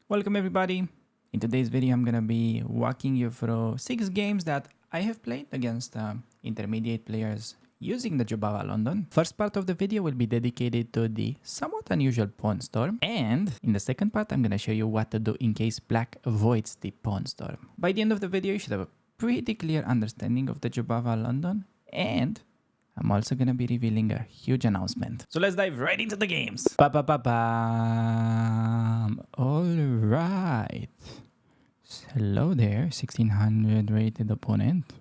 Welcome everybody. In today's video, I'm gonna be walking you through 6 games that I have played against intermediate players using the Jobava London. First part of the video will be dedicated to the somewhat unusual pawn storm, and in the second part, I'm gonna show you what to do in case black avoids the pawn storm. By the end of the video, you should have a pretty clear understanding of the Jobava London, and I'm also gonna be revealing a huge announcement. So let's dive right into the games. Ba-ba-ba-bam. All right. Hello there, 1600 rated opponent.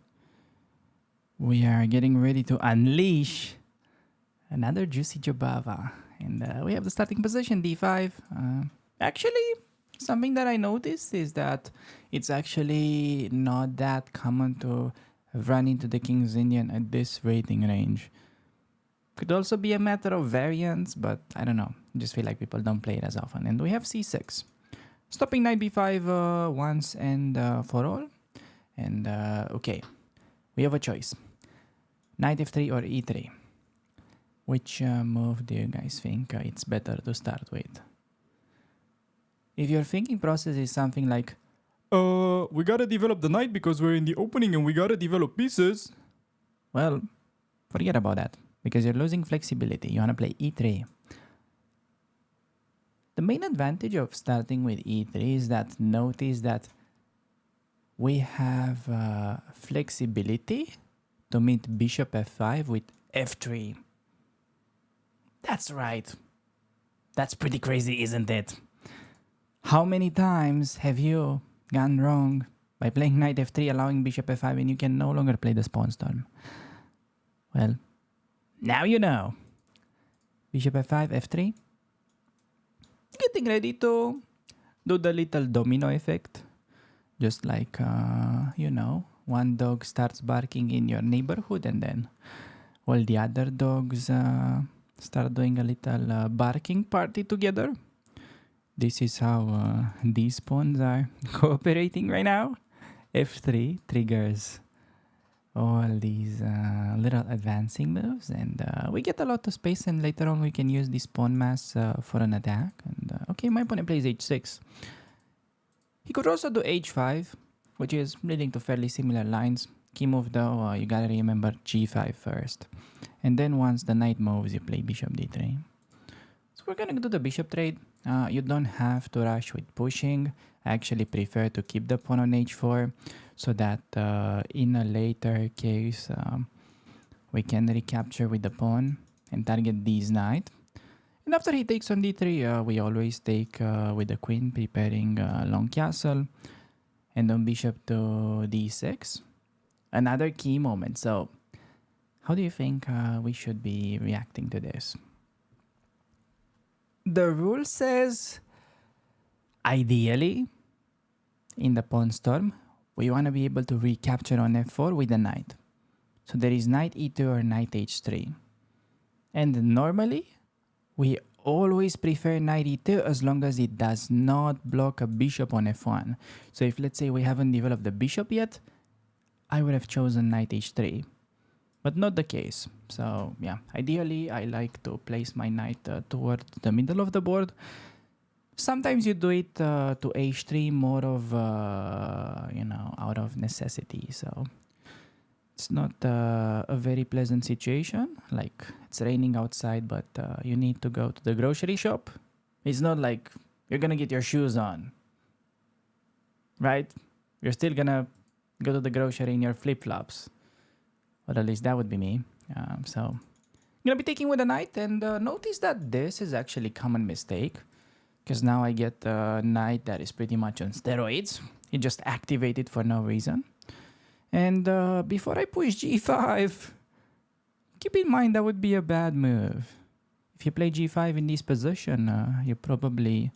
We are getting ready to unleash another juicy Jobava. And we have the starting position, d5. Actually, something that I noticed is that it's actually not that common to run into the King's Indian at this rating range. Could also be a matter of variance, but I don't know. I just feel like people don't play it as often. And we have c6. Stopping knight b5 once and for all. And okay, we have a choice. Knight f3 or e3. Which move do you guys think it's better to start with? If your thinking process is something like, we gotta develop the knight because we're in the opening and we gotta develop pieces. Well, forget about that because you're losing flexibility. You wanna play e3. The main advantage of starting with e3 is that notice that we have flexibility to meet bishop f5 with f3. That's right. That's pretty crazy, isn't it? How many times have you gone wrong by playing knight f3, allowing bishop f5, and you can no longer play the pawn storm? Well, now you know. Bishop f5, f3. Getting ready to do the little domino effect. Just like, one dog starts barking in your neighborhood and then all the other dogs start doing a little barking party together. This is how these pawns are cooperating right now. F3 triggers all these little advancing moves, and we get a lot of space, and later on we can use this pawn mass for an attack. And okay, my opponent plays h6. He could also do h5, which is leading to fairly similar lines. Key move though, you gotta remember g5 first. And then once the knight moves, you play bishop d3. So we're gonna do the bishop trade. You don't have to rush with pushing. I actually prefer to keep the pawn on h4 so that in a later case we can recapture with the pawn and target this knight. And after he takes on d3, we always take with the queen, preparing a long castle. And on bishop to d6. Another key moment. So how do you think we should be reacting to this? The rule says, ideally, in the pawn storm, we want to be able to recapture on f4 with the knight. So there is knight e2 or knight h3. And normally, we always prefer knight e2 as long as it does not block a bishop on f1. So if let's say we haven't developed the bishop yet, I would have chosen knight h3. But not the case. So yeah, ideally I like to place my knight towards the middle of the board. Sometimes you do it to h3 more of, out of necessity. So it's not a very pleasant situation. Like it's raining outside, but you need to go to the grocery shop. It's not like you're gonna get your shoes on, right? You're still gonna go to the grocery in your flip-flops. Or at least that would be me. So I'm gonna be taking with a knight, and notice that this is actually a common mistake. Because now I get a knight that is pretty much on steroids. It just activated for no reason. And before I push g5, keep in mind that would be a bad move. If you play g5 in this position, you probably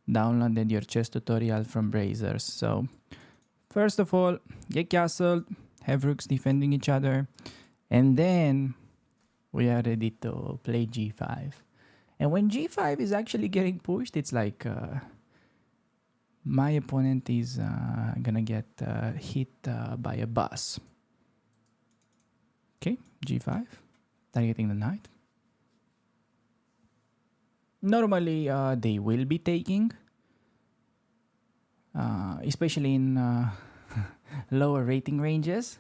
downloaded your chess tutorial from Brazers. So first of all, get castled, have rooks defending each other, and then we are ready to play g5. And when g5 is actually getting pushed, it's like my opponent is gonna get hit by a bus. Okay, g5, targeting the knight. Normally, they will be taking. especially in lower rating ranges.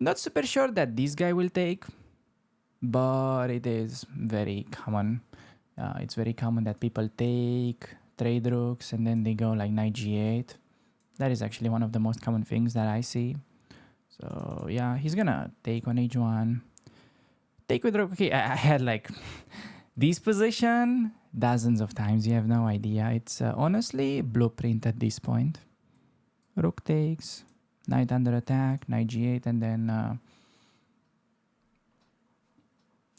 Not super sure that this guy will take, but it is very common. It's very common that people take trade rooks and then they go like knight g8. That is actually one of the most common things that I see. So yeah, he's gonna take on h1. Take with rook. Okay, I had like this position dozens of times. You have no idea. It's honestly blueprint at this point. Rook takes, knight under attack, knight g8, and then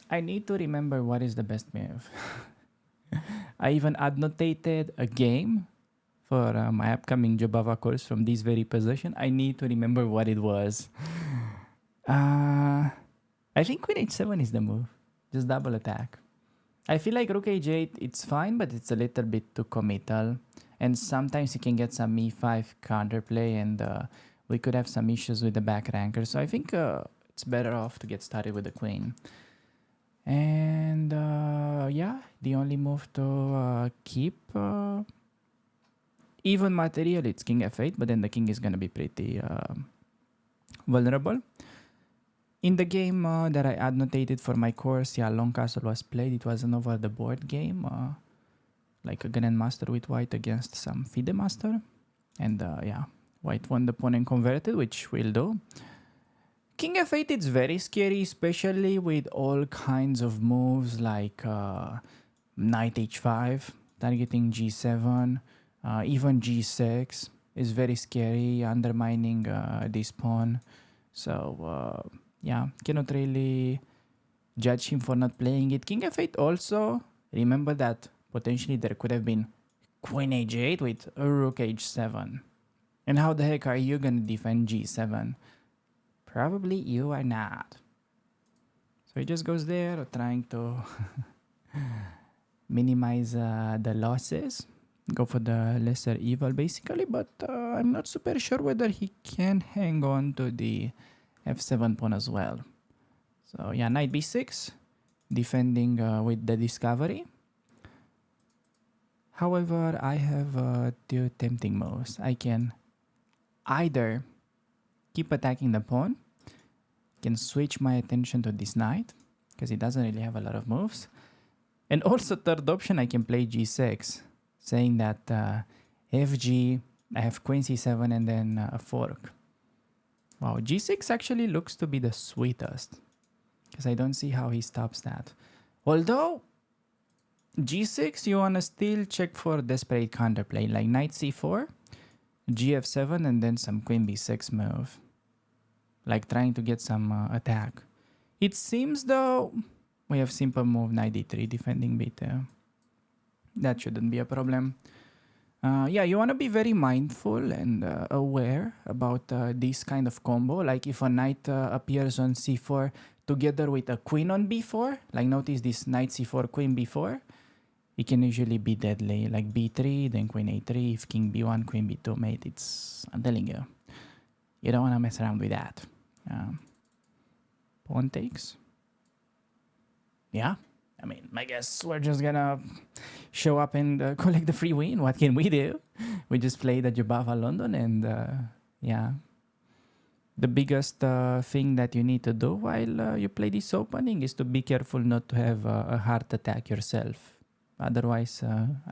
I need to remember what is the best move. I even annotated a game for my upcoming Jobava course from this very position. I need to remember what it was. I think queen h7 is the move. Just double attack. I feel like rook h8, it's fine, but it's a little bit too committal. And sometimes you can get some e5 counterplay, and we could have some issues with the back ranker. So I think it's better off to get started with the queen. And yeah, the only move to keep even material, it's king f8, but then the king is going to be pretty vulnerable. In the game that I annotated for my course, yeah, long castle was played. It was an over the board game, like a grandmaster with white against some FIDE master. And yeah, white won the pawn and converted, which we'll do. King f8, it's very scary, especially with all kinds of moves like knight h5, targeting g7, even g6 is very scary, undermining this pawn. So yeah, cannot really judge him for not playing it. King f8 also, remember that potentially there could have been queen h8 with rook h7. And how the heck are you gonna defend g7? Probably you are not. So he just goes there, trying to minimize the losses. Go for the lesser evil basically, but I'm not super sure whether he can hang on to the f7 pawn as well. So yeah, knight b6, defending with the discovery. However, I have two tempting moves. I can either keep attacking the pawn, can switch my attention to this knight, because he doesn't really have a lot of moves. And also third option, I can play g6, saying that fg, I have queen c7 and then a fork. Wow, g6 actually looks to be the sweetest, because I don't see how he stops that. Although, g6, you want to still check for desperate counterplay, like knight c4, gf7, and then some queen b6 move. Like trying to get some attack. It seems though, we have simple move knight d3, defending b2. That shouldn't be a problem. Yeah, you want to be very mindful and aware about this kind of combo. Like if a knight appears on c4 together with a queen on b4, like notice this knight c4, queen b4, it can usually be deadly. Like b3, then queen a3, if king b1, queen b2, mate, it's, I'm telling you, you don't want to mess around with that. Pawn takes. Yeah, I mean, I guess we're just gonna show up and collect the free win. What can we do? We just played the Jobava London, and yeah, the biggest thing that you need to do while you play this opening is to be careful not to have a heart attack yourself. Otherwise,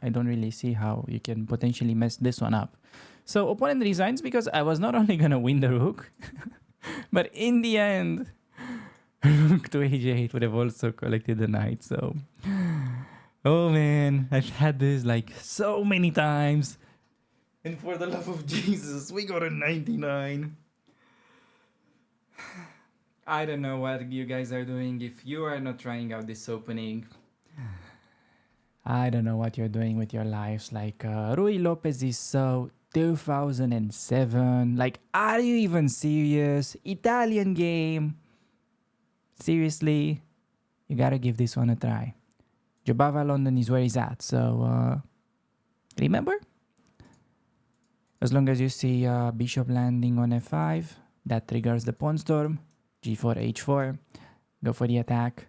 I don't really see how you can potentially mess this one up. So opponent resigns because I was not only gonna win the rook, but in the end, rook to h8 would have also collected the knight. So, oh man, I've had this like so many times. And for the love of Jesus, we got a 99. I don't know what you guys are doing if you are not trying out this opening. I don't know what you're doing with your lives. Like, Rui Lopez is so 2007. Like, are you even serious? Italian game. Seriously, you gotta give this one a try. Jobava London is where he's at. So, remember? As long as you see bishop landing on f5, that triggers the pawn storm. g4, h4. Go for the attack.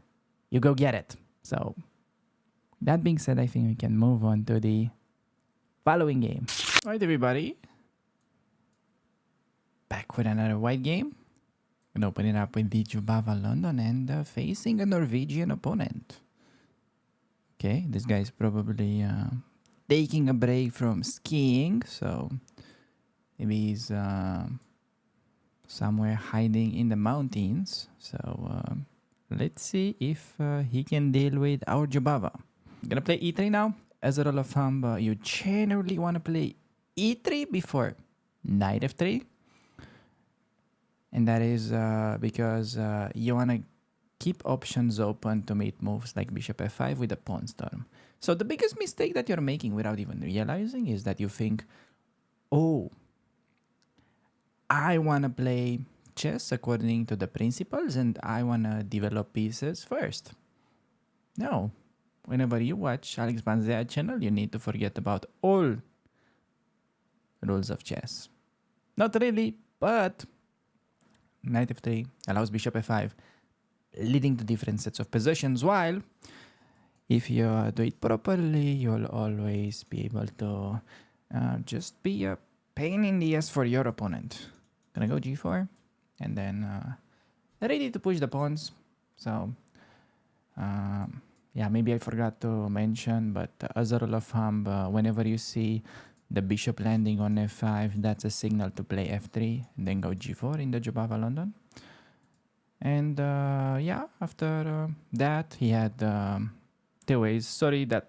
You go get it. So, that being said, I think we can move on to the following game. Alright, everybody. Back with another white game. Gonna open it up with the Jobava London and facing a Norwegian opponent. Okay, this guy's probably taking a break from skiing, so maybe he's somewhere hiding in the mountains. So let's see if he can deal with our Jobava. Gonna play e3 now. As a rule of thumb, you generally want to play e3 before knight f3. And that is because you want to keep options open to make moves like bishop f5 with a pawn storm. So the biggest mistake that you're making without even realizing is that you think, oh, I want to play chess according to the principles and I want to develop pieces first. No. Whenever you watch Alex Banzea channel, you need to forget about all rules of chess. Not really, but knight f3 allows bishop f5, leading to different sets of positions, while if you do it properly, you'll always be able to just be a pain in the ass for your opponent. Gonna go g4, and then ready to push the pawns. So, yeah, maybe I forgot to mention, but as a rule of thumb, whenever you see the bishop landing on f5, that's a signal to play f3 and then go g4 in the Jobava London. And yeah, after that, he had 2 ways. Sorry that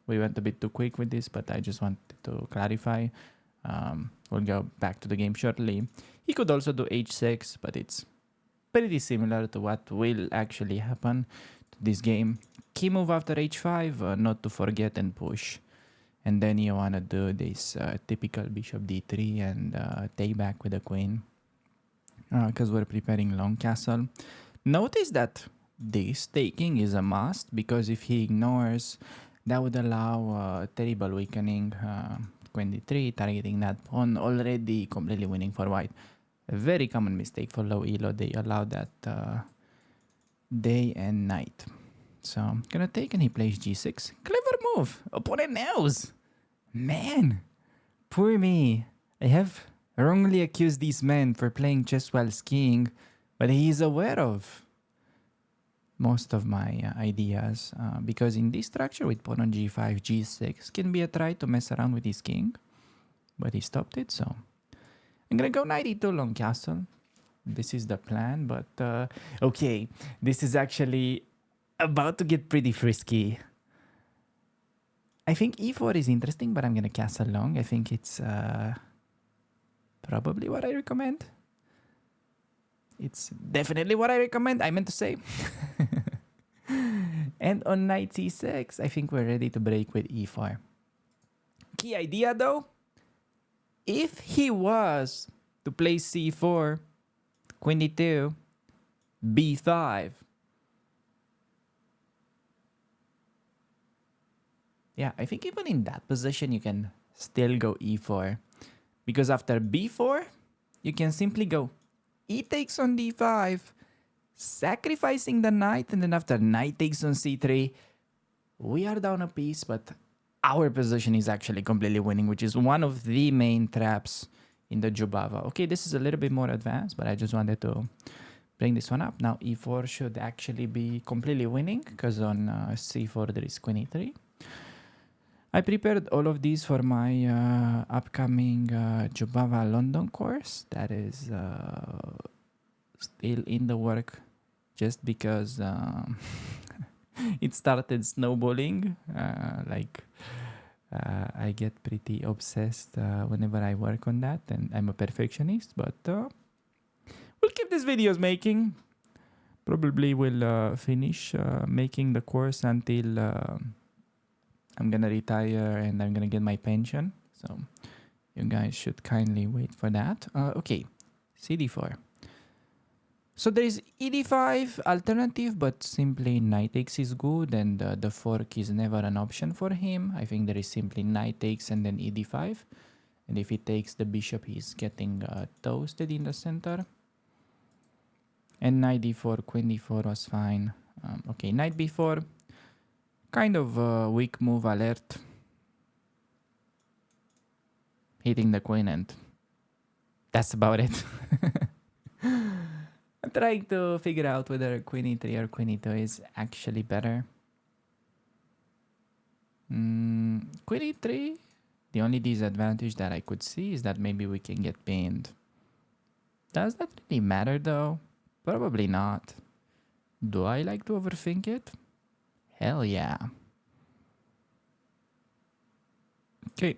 we went a bit too quick with this, but I just wanted to clarify. We'll go back to the game shortly. He could also do h6, but it's pretty similar to what will actually happen to this game. Key move after h5, not to forget and push. And then you want to do this typical bishop d3 and take back with the queen. Because we're preparing long castle. Notice that this taking is a must, because if he ignores, that would allow terrible weakening. Queen d3, targeting that pawn, already completely winning for white. A very common mistake for low elo. They allow that day and night. So I'm gonna take, and he plays g6. Clever move. Opponent knows. Man, poor me. I have wrongly accused these men for playing chess while skiing, but he is aware of most of my ideas, because in this structure with pawn on g5, g6 can be a try to mess around with his king, but he stopped it. So I'm gonna go knight e2 long castle. This is the plan, but okay, this is actually about to get pretty frisky. I think e4 is interesting, but I'm gonna castle long. I think it's probably what I recommend. It's definitely what I recommend, I meant to say. And on knight c6, I think we're ready to break with e4. Key idea though, if he was to play c4, queen d2, b5, yeah, I think even in that position, you can still go e4. Because after b4, you can simply go e takes on d5, sacrificing the knight, and then after knight takes on c3, we are down a piece, but our position is actually completely winning, which is one of the main traps in the Jobava. Okay, this is a little bit more advanced, but I just wanted to bring this one up. Now e4 should actually be completely winning, because on c4 there is queen e3. I prepared all of these for my upcoming Jobava London course. That is still in the work, just because it started snowballing. I get pretty obsessed whenever I work on that, and I'm a perfectionist, but we'll keep these videos making. Probably will finish making the course until I'm gonna retire and I'm gonna get my pension. So you guys should kindly wait for that. Okay, cd4. So there is ed5 alternative, but simply knight takes is good, and the fork is never an option for him. I think there is simply knight takes and then ed5. And if he takes the bishop, he's getting toasted in the center. And knight d4, queen d4 was fine. Okay, knight b4. Kind of weak move alert. hitting the queen, and that's about it. I'm trying to figure out whether queen e3 or queen e2 is actually better. Queen e3, the only disadvantage that I could see is that maybe we can get pinned. Does that really matter though? Probably not. Do I like to overthink it? Hell yeah. Okay,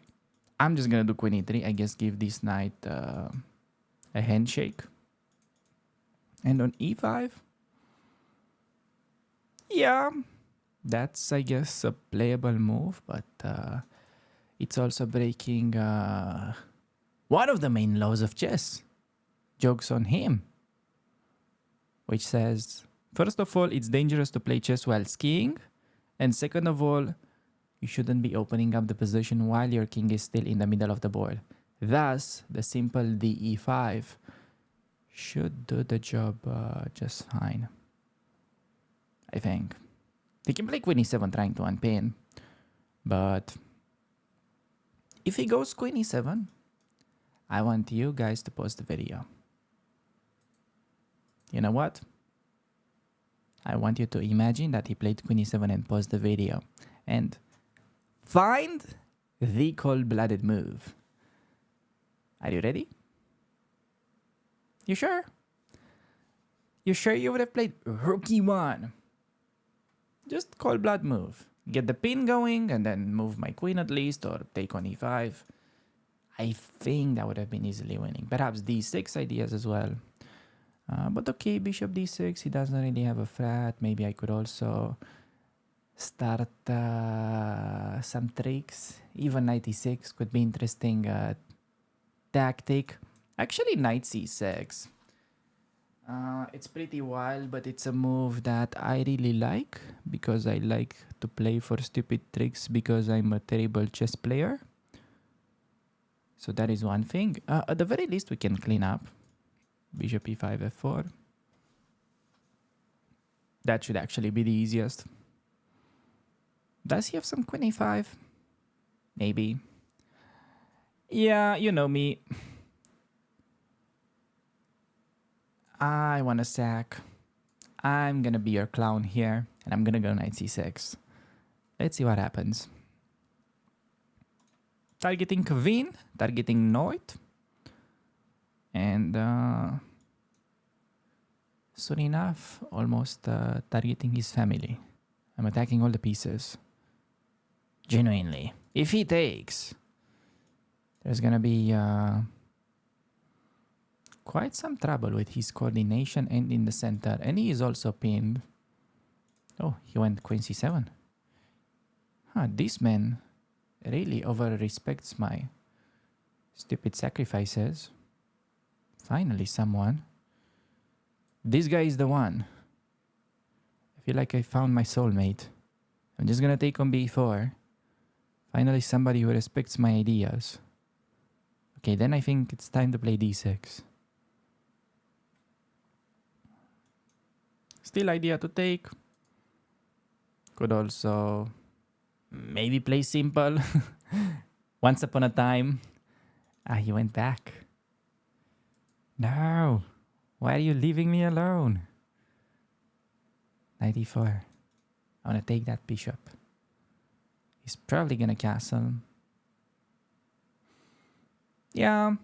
I'm just gonna do queen e3. I guess give this knight a handshake. And on e5, yeah, that's, I guess, a playable move, but it's also breaking one of the main laws of chess. Joke's on him. Which says, first of all, it's dangerous to play chess while skiing. And second of all, you shouldn't be opening up the position while your king is still in the middle of the board. Thus, the simple d e5 should do the job just fine. I think. He can play queen e7 trying to unpin. But if he goes queen e7, I want you guys to pause the video. You know what? I want you to imagine that he played queen e7 and pause the video. And find the cold-blooded move. Are you ready? You sure? You sure you would have played rook e1? Just cold-blood move. Get the pin going and then move my queen at least, or take on e5. I think that would have been easily winning. Perhaps d6 ideas as well. But okay, bishop d6, he doesn't really have a threat. Maybe I could also start some tricks. Even knight e6 could be interesting tactic. Actually, knight c6. It's pretty wild, but it's a move that I really like because I like to play for stupid tricks because I'm a terrible chess player. So that is one thing. At the very least, we can clean up. Bishop e5, f4. That should actually be the easiest. Does he have some queen e5? Maybe. Yeah, you know me. I want to sack. I'm gonna be your clown here, and I'm gonna go knight c6. Let's see what happens. Targeting queen, targeting knight. And soon enough, almost targeting his family. I'm attacking all the pieces. Genuinely. If he takes, there's gonna be quite some trouble with his coordination and in the center. And he is also pinned. Oh, he went queen c7. This man really over-respects my stupid sacrifices. Finally, someone. This guy is the one. I feel like I found my soulmate. I'm just gonna take on b4. Finally, somebody who respects my ideas. Okay, then I think it's time to play d6. Still idea to take. Could also maybe play simple. Once upon a time. He went back. No. Why are you leaving me alone? Knight e4. I want to take that bishop. He's probably going to castle. Yeah.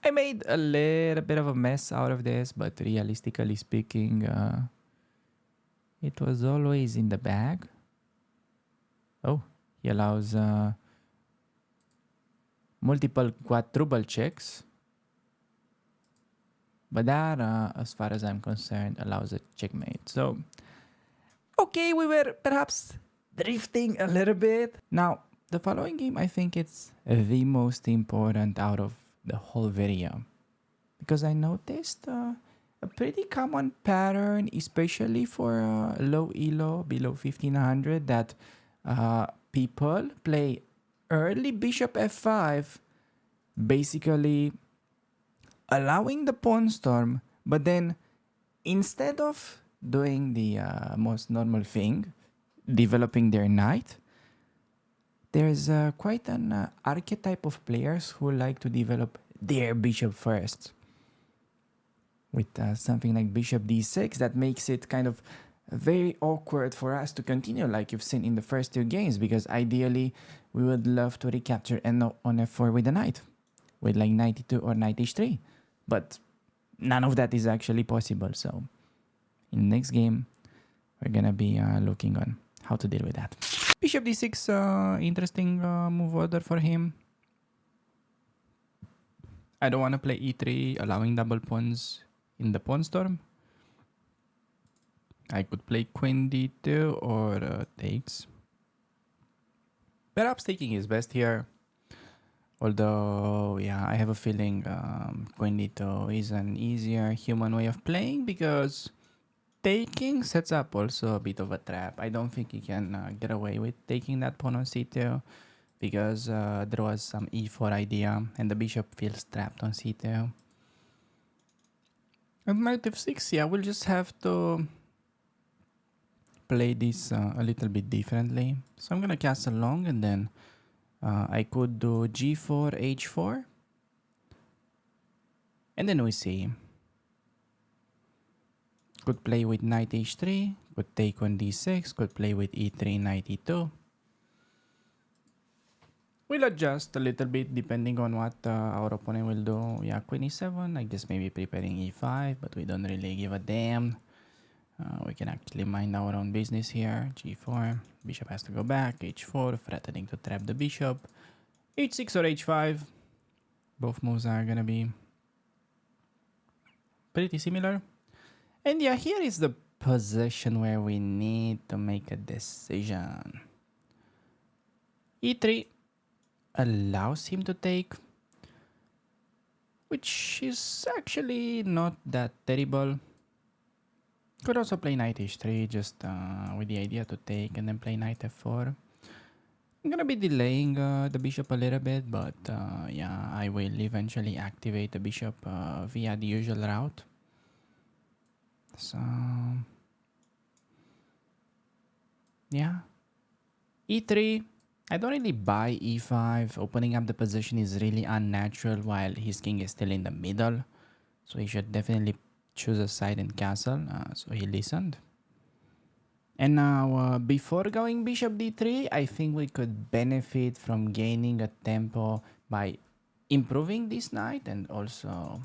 I made a little bit of a mess out of this, but realistically speaking, it was always in the bag. Oh, he allows multiple quadruple checks. But that, as far as I'm concerned, allows a checkmate. So, okay, we were perhaps drifting a little bit. Now, the following game, I think it's the most important out of the whole video. Because I noticed a pretty common pattern, especially for low elo, below 1500, that people play early bishop f5, basically allowing the pawn storm, but then instead of doing the most normal thing, developing their knight, There's quite an archetype of players who like to develop their bishop first. With something like bishop d6, that makes it kind of very awkward for us to continue like you've seen in the first two games, because ideally we would love to recapture and on f4 with the knight, with like knight e2 or knight h3. But none of that is actually possible. So in the next game, we're gonna be looking on how to deal with that. Bishop d6, interesting move order for him. I don't want to play e3, allowing double pawns in the pawn storm. I could play queen d2 or takes. Perhaps taking is best here. Although, yeah, I have a feeling queen d2 is an easier human way of playing, because taking sets up also a bit of a trap. I don't think he can get away with taking that pawn on c2, because there was some e4 idea and the bishop feels trapped on c2. And knight f6, yeah, we'll just have to play this a little bit differently. So I'm gonna castle long, and then I could do g4, h4, and then we see. Could play with knight h3, could take on d6, could play with e3, knight e2. We'll adjust a little bit depending on what our opponent will do. Yeah, queen e7, I guess maybe preparing e5, but we don't really give a damn. We can actually mind our own business here. g4, bishop has to go back, h4, threatening to trap the bishop. h6 or h5, both moves are gonna be pretty similar. And yeah, here is the position where we need to make a decision. e3 allows him to take, which is actually not that terrible. Could also play knight h3 just with the idea to take, and then play knight f4. I'm gonna be delaying the bishop a little bit, but yeah, I will eventually activate the bishop via the usual route. So yeah, e3. I don't really buy e5. Opening up the position is really unnatural while his king is still in the middle. So he should definitely choose a side and castle. So he listened. And now, before going bishop d3, I think we could benefit from gaining a tempo by improving this knight, and also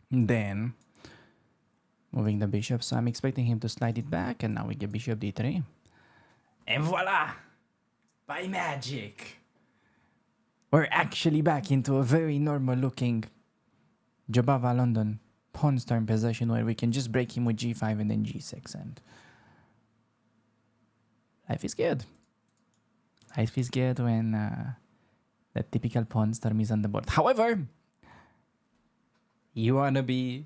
then moving the bishop. So I'm expecting him to slide it back, and now we get bishop d3. And voila! By magic! We're actually back into a very normal looking Jobava London pawn storm position, where we can just break him with g5 and then g6, and life is good. Life is good when the typical pawn storm is on the board. However, you want to be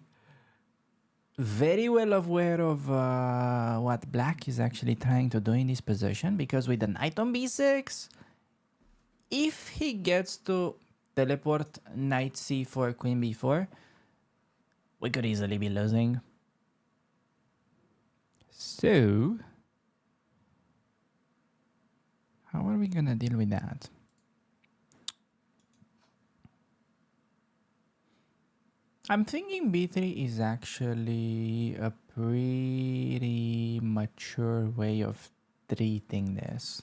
very well aware of what black is actually trying to do in this position, because with the knight on b6, if he gets to teleport knight c4, queen b4, we could easily be losing. So how are we gonna deal with that? I'm thinking b3 is actually a pretty mature way of treating this.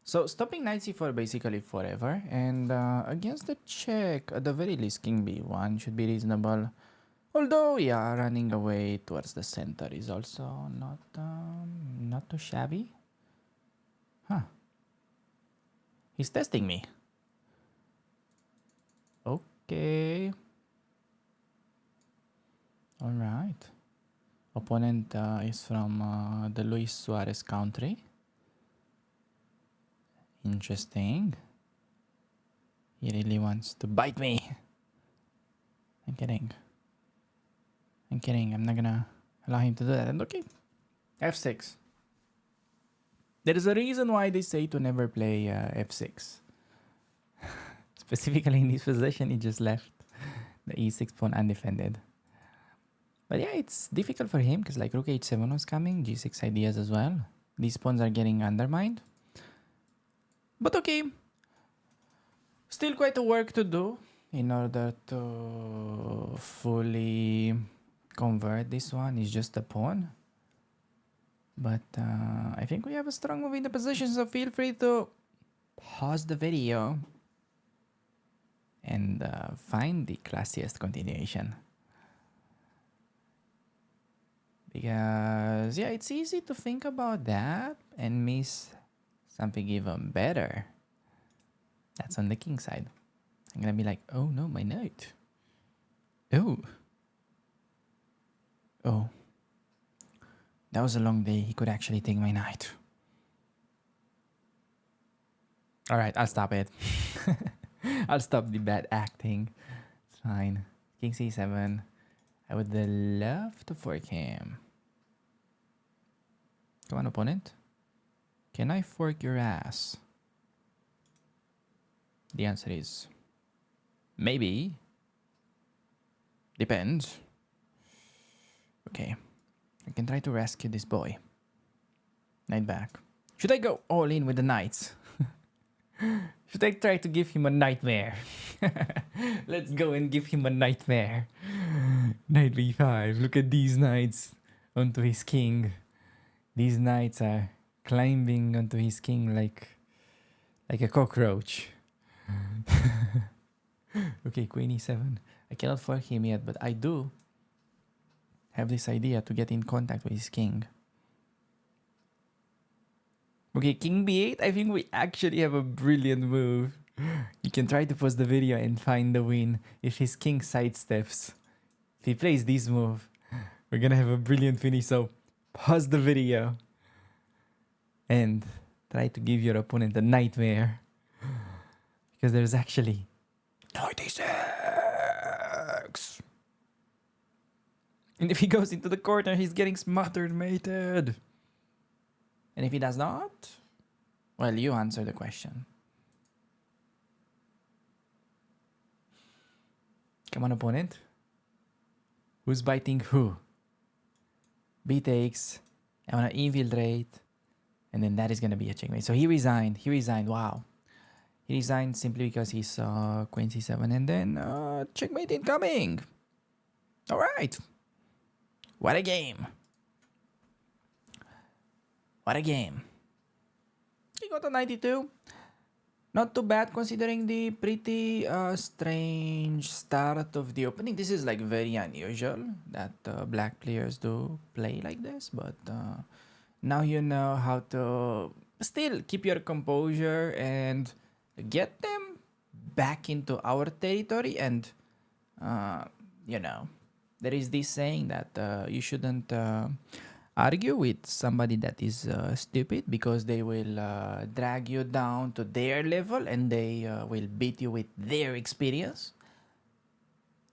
So stopping knight c4 basically forever, and against the check, at the very least king b1 should be reasonable. Although, yeah, running away towards the center is also not too shabby. Huh. He's testing me. Okay. Alright. Opponent is from the Luis Suarez country. Interesting. He really wants to bite me. I'm kidding. I'm kidding. I'm not gonna allow him to do that. And okay. f6. There is a reason why they say to never play f6. Specifically in this position, he just left the e6 pawn undefended. But yeah, it's difficult for him because like rook h7 was coming, g6 ideas as well. These pawns are getting undermined. But okay, still quite a work to do in order to fully convert this one. It's just a pawn. But I think we have a strong move in the position, so feel free to pause the video and find the classiest continuation. Because, yeah, it's easy to think about that and miss something even better. That's on the king side. I'm gonna be like, oh no, my knight. Oh. Oh. That was a long day. He could actually take my knight. Alright, I'll stop it. I'll stop the bad acting. It's fine. King c7. I would love to fork him. Come on, opponent. Can I fork your ass? The answer is maybe. Depends. Okay. I can try to rescue this boy. Knight back. Should I go all in with the knights? Should I try to give him a nightmare? Let's go and give him a nightmare. Knight b5. Look at these knights onto his king. These knights are climbing onto his king like a cockroach. Okay, queen e7. I cannot fork him yet, but I do have this idea to get in contact with his king. Okay, king b8. I think we actually have a brilliant move. You can try to pause the video and find the win if his king sidesteps. If he plays this move, we're gonna have a brilliant finish. So pause the video and try to give your opponent a nightmare. Because there's actually 96. And if he goes into the corner, he's getting smothered, mated. And if he does not, well, you answer the question. Come on, opponent. Who's biting who? B takes. I want to infiltrate. And then that is going to be a checkmate. So he resigned. He resigned. Wow. He resigned simply because he saw queen c7. And then checkmate incoming. All right. What a game. What a game. He got a 92. Not too bad considering the pretty strange start of the opening. This is like very unusual that black players do play like this. But now you know how to still keep your composure and get them back into our territory. And, you know, there is this saying that you shouldn't argue with somebody that is stupid, because they will drag you down to their level and they will beat you with their experience.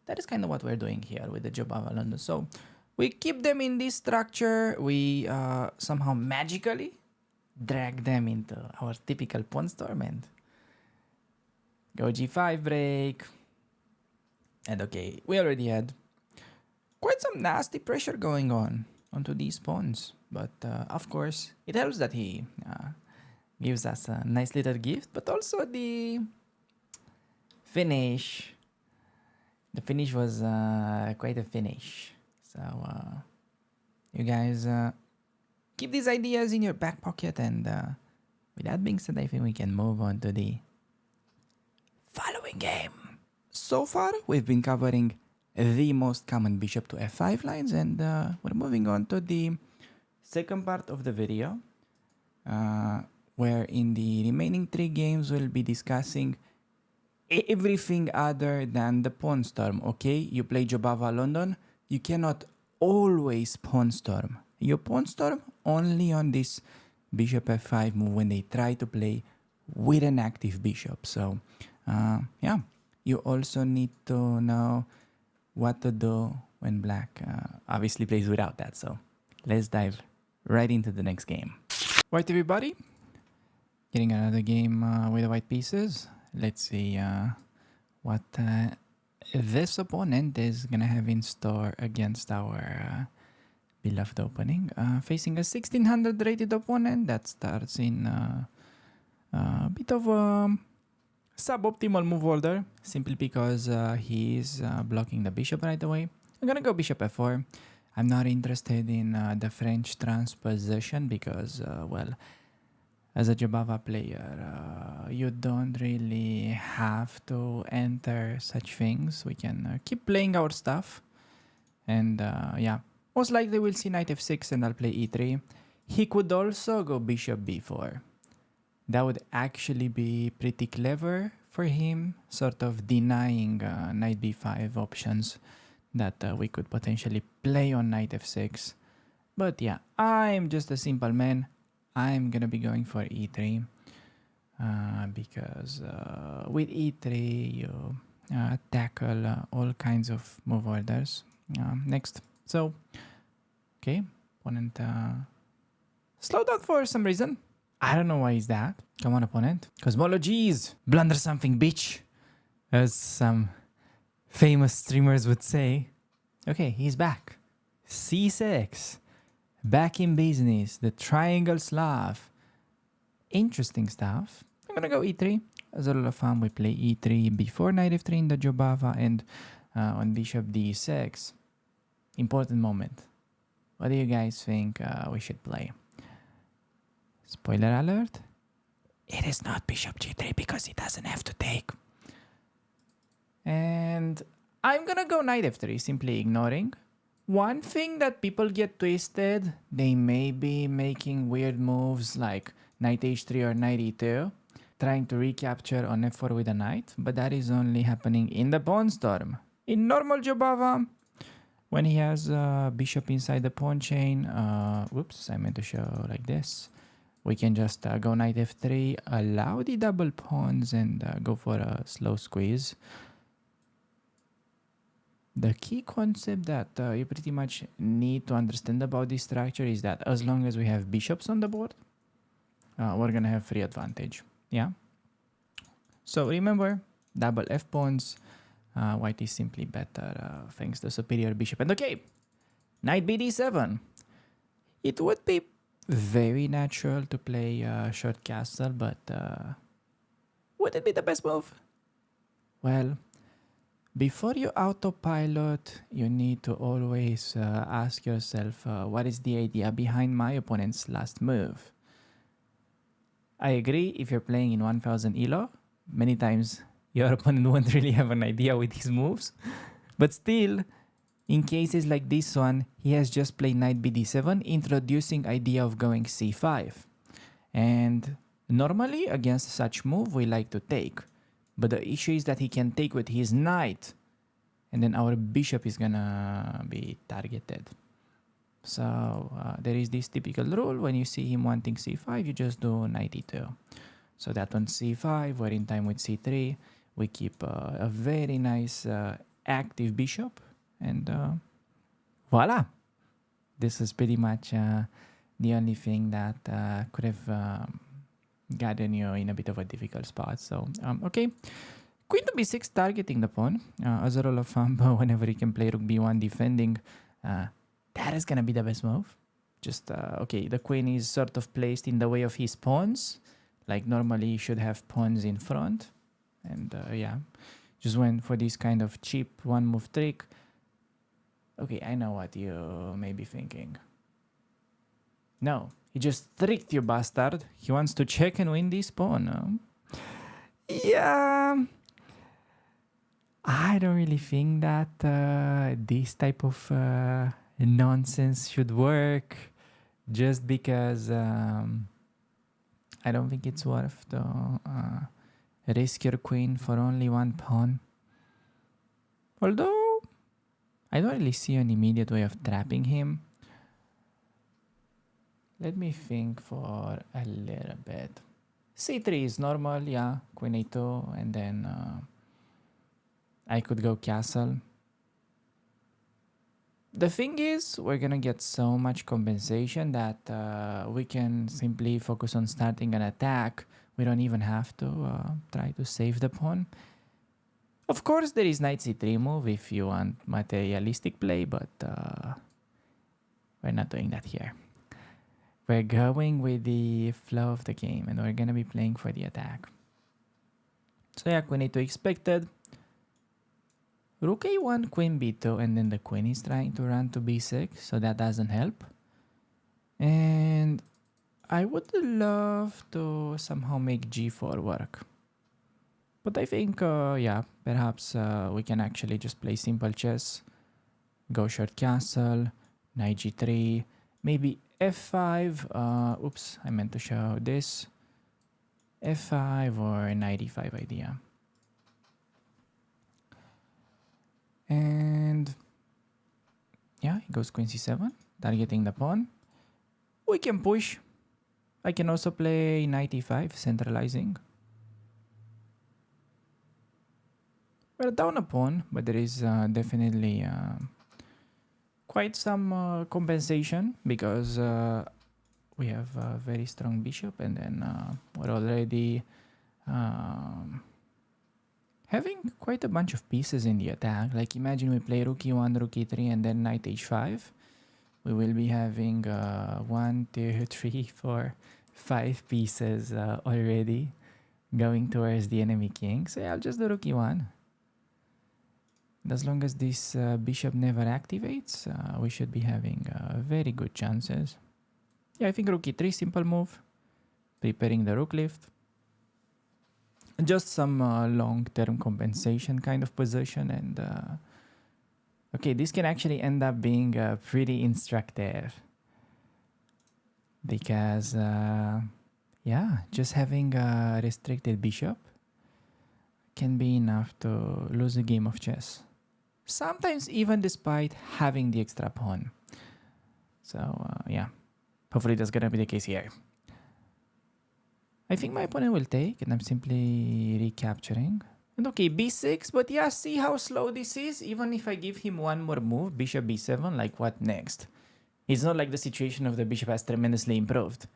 That is kind of what we're doing here with the Jobava London. So we keep them in this structure. We somehow magically drag them into our typical pawn storm and go g5 break. And okay, we already had quite some nasty pressure going on onto these pawns, but of course it helps that he gives us a nice little gift, but also the finish. The finish was quite a finish. So you guys keep these ideas in your back pocket, and with that being said, I think we can move on to the following game. So far we've been covering the most common bishop to f5 lines, and we're moving on to the second part of the video, where in the remaining 3 games we'll be discussing everything other than the pawn storm. Okay, you play Jobava London, you cannot always pawn storm. You pawn storm only on this bishop f5 move when they try to play with an active bishop. So yeah, you also need to know what to do when black obviously plays without that. So let's dive right into the next game. Right, everybody, getting another game with the white pieces. Let's see what this opponent is gonna have in store against our beloved opening. Facing a 1600 rated opponent that starts in A bit of a suboptimal move order, simply because he is blocking the bishop right away. I'm gonna go bishop f4. I'm not interested in the French transposition because, well, as a Jobava player, you don't really have to enter such things. We can keep playing our stuff. And yeah, most likely we'll see knight f6 and I'll play e3. He could also go bishop b4. That would actually be pretty clever for him, sort of denying knight b5 options that we could potentially play on knight f6. But yeah, I'm just a simple man. I'm gonna be going for e3 because with e3 you tackle all kinds of move orders. Next, so okay, opponent slowed down for some reason. I don't know why is that. Come on, opponent. Cosmologies, blunder something, bitch, as some famous streamers would say. Okay, he's back. C6. Back in business. The triangle Slav. Interesting stuff. I'm gonna go e3. As a rule of thumb, we play e3 before knight f3 in the Jobava and on bishop d6. Important moment. What do you guys think we should play? Spoiler alert. It is not bishop g3 because he doesn't have to take. And I'm gonna go knight f3, simply ignoring. One thing that people get twisted, they may be making weird moves like knight h3 or knight e2, trying to recapture on f4 with a knight, but that is only happening in the pawn storm. In normal Jobava, when he has bishop inside the pawn chain, whoops, I meant to show like this. We can just go knight f3, allow the double pawns and go for a slow squeeze. The key concept that you pretty much need to understand about this structure is that as long as we have bishops on the board, we're gonna have free advantage. Yeah. So remember, double f pawns. White is simply better thanks to superior bishop. And okay, knight bd7. It would be very natural to play short castle, but would it be the best move? Well, before you autopilot, you need to always ask yourself, what is the idea behind my opponent's last move? I agree, if you're playing in 1000 elo, many times your opponent won't really have an idea with his moves. But still, in cases like this one, he has just played knight bd7, introducing idea of going c5. And normally, against such move, we like to take. But the issue is that he can take with his knight, and then our bishop is gonna be targeted. So there is this typical rule: when you see him wanting c5, you just do knight e2. So that on c5, we're in time with c3. We keep a very nice active bishop, and voila! This is pretty much the only thing that could have gotten you in a bit of a difficult spot. So, okay. Queen to b6 targeting the pawn. As a rule of thumb, whenever you can play rook b1 defending, that is going to be the best move. Just, okay, the queen is sort of placed in the way of his pawns. Like normally you should have pawns in front. And yeah, just went for this kind of cheap one move trick. Okay, I know what you may be thinking. No, he just tricked you, bastard. He wants to check and win this pawn. Yeah, I don't really think that this type of nonsense should work. Just because I don't think it's worth to risk your queen for only one pawn. Although, I don't really see an immediate way of trapping him. Let me think for a little bit. c3 is normal, yeah. Queen a2, and then I could go castle. The thing is, we're gonna get so much compensation that we can simply focus on starting an attack. We don't even have to try to save the pawn. Of course, there is knight c3 move if you want materialistic play, but we're not doing that here. We're going with the flow of the game and we're gonna be playing for the attack. So yeah, queen a2 expected. Rook a1, queen b2, and then the queen is trying to run to b6, so that doesn't help. And I would love to somehow make g4 work. But I think, yeah, perhaps we can actually just play simple chess. Go short castle, knight g3, maybe f5. Oops, I meant to show this. f5 or knight e5 idea. And yeah, it goes queen c7, targeting the pawn. We can push. I can also play knight e5, centralizing. We're down a pawn, but there is definitely quite some compensation because we have a very strong bishop, and then we're already having quite a bunch of pieces in the attack. Like imagine we play rook e1, rook e3, and then knight h5. We will be having 1, 2, 3, 4, 5 pieces already going towards the enemy king. So yeah, I'll just do rook e1. As long as this bishop never activates, we should be having very good chances. Yeah, I think rook e3, simple move. Preparing the rook lift. Just some long-term compensation kind of position. And okay, this can actually end up being pretty instructive. Because, yeah, just having a restricted bishop can be enough to lose a game of chess. Sometimes even despite having the extra pawn. So, yeah, hopefully that's gonna be the case here. I think my opponent will take, and I'm simply recapturing. And okay, b6, but yeah, see how slow this is? Even if I give him one more move, bishop b7, like what next? It's not like the situation of the bishop has tremendously improved.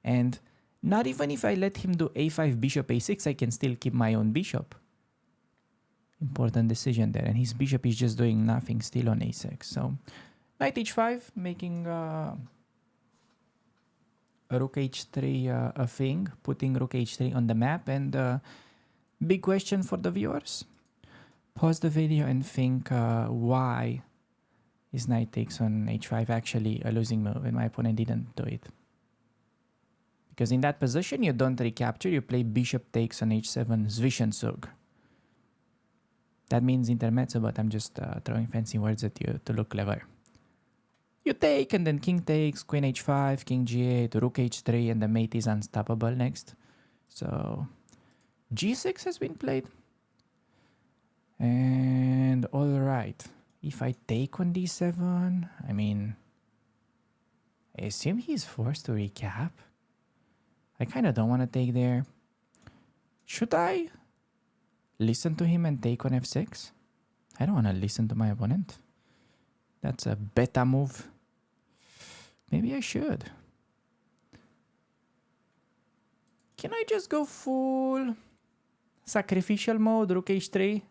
And not even if I let him do a5, bishop a6, I can still keep my own bishop. Important decision there, and his bishop is just doing nothing still on a6. So knight h5, making rook h3 a thing, putting rook h3 on the map. And big question for the viewers. Pause the video and think why is knight takes on h5 actually a losing move and my opponent didn't do it. Because in that position you don't recapture, you play bishop takes on h7 Zwischenzug. That means intermezzo, but I'm just throwing fancy words at you to look clever. You take, and then king takes, queen h5, king g8, rook h3, and the mate is unstoppable next. So g6 has been played. And alright, if I take on d7, I mean, I assume he's forced to recap. I kind of don't want to take there. Should I listen to him and take on f6? I don't want to listen to my opponent. That's a beta move. Maybe I should. Can I just go full sacrificial mode, rook h3?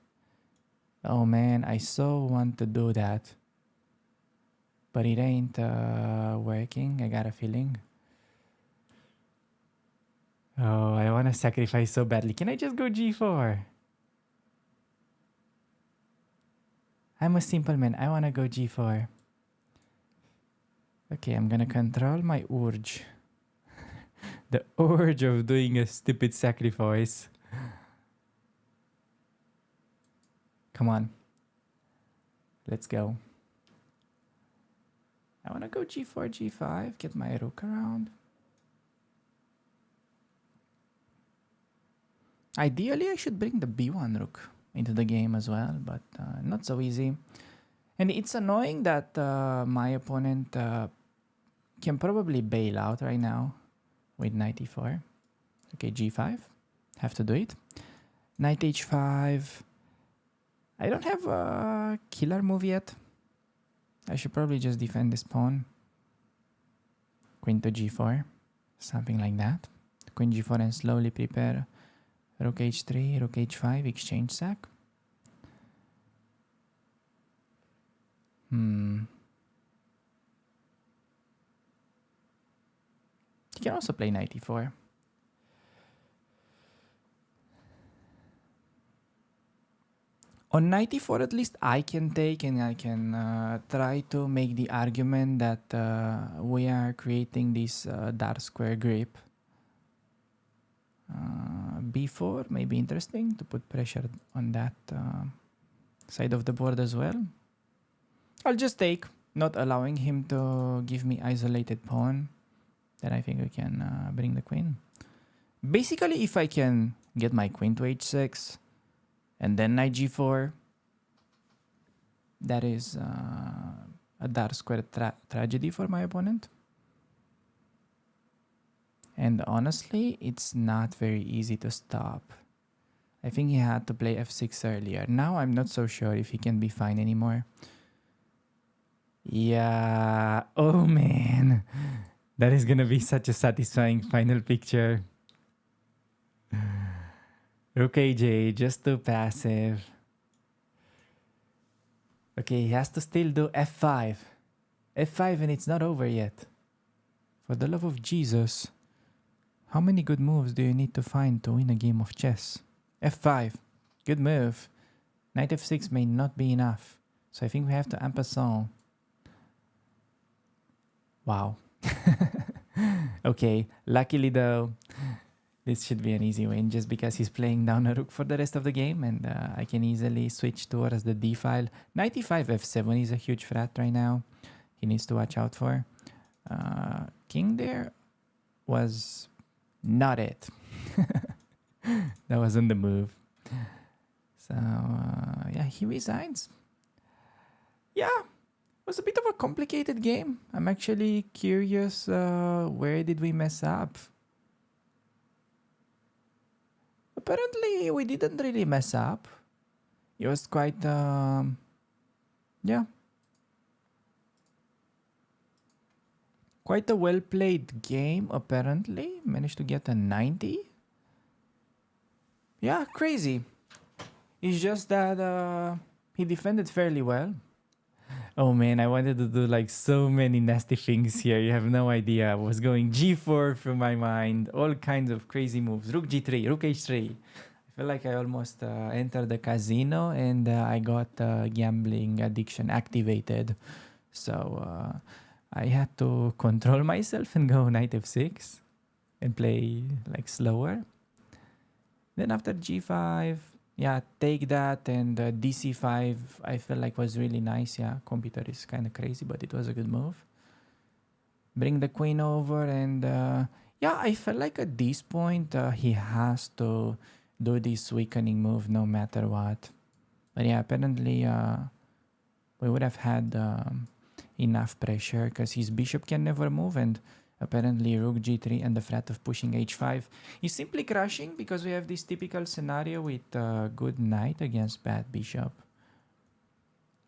Oh man, I so want to do that. But it ain't working, I got a feeling. Oh, I want to sacrifice so badly. Can I just go g4? I'm a simple man. I want to go g4. Okay, I'm going to control my urge. The urge of doing a stupid sacrifice. Come on. Let's go. I want to go g4, g5. Get my rook around. Ideally, I should bring the b1 rook into the game as well, but not so easy. And it's annoying that my opponent can probably bail out right now with knight e4. Okay, g5. Have to do it. Knight h5. I don't have a killer move yet. I should probably just defend this pawn. Queen to g4. Something like that. Queen g4 and slowly prepare rook h3, rook h5, exchange sack. You can also play knight e4. On knight e4, at least I can take and I can try to make the argument that we are creating this dark square grip. B4 may be interesting to put pressure on that side of the board as well. I'll just take, not allowing him to give me isolated pawn. Then I think we can bring the queen. Basically, if I can get my queen to h6 and then knight g4, that is a dark square tragedy for my opponent. And honestly, it's not very easy to stop. I think he had to play f6 earlier. Now I'm not so sure if he can be fine anymore. Yeah, oh man. That is gonna be such a satisfying final picture. Rook AJ, just too passive. Okay, he has to still do f5. f5 and it's not over yet. For the love of Jesus. How many good moves do you need to find to win a game of chess? f5. Good move. Knight f6 may not be enough. So I think we have to en passant. Wow. Okay, luckily though, this should be an easy win just because he's playing down a rook for the rest of the game and I can easily switch towards the d file. Knight e5 f7 is a huge threat right now. He needs to watch out for. King there was not it. That wasn't the move. So yeah, he resigns. Yeah. It was a bit of a complicated game. I'm actually curious where did we mess up? Apparently we didn't really mess up. It was quite yeah, quite a well played game apparently. Managed to get a 90. Yeah, crazy. It's just that he defended fairly well. Oh man, I wanted to do like so many nasty things here. You have no idea. I was going g4 through my mind. All kinds of crazy moves. Rook g3, rook h3. I feel like I almost entered the casino and I got gambling addiction activated. So I had to control myself and go knight f6 and play like slower. Then after g5, yeah, take that and dc5 I felt like was really nice. Yeah, computer is kind of crazy, but it was a good move. Bring the queen over and yeah, I felt like at this point he has to do this weakening move no matter what. But yeah, apparently we would have had enough pressure because his bishop can never move and apparently rook g3 and the threat of pushing h5 is simply crushing because we have this typical scenario with good knight against bad bishop.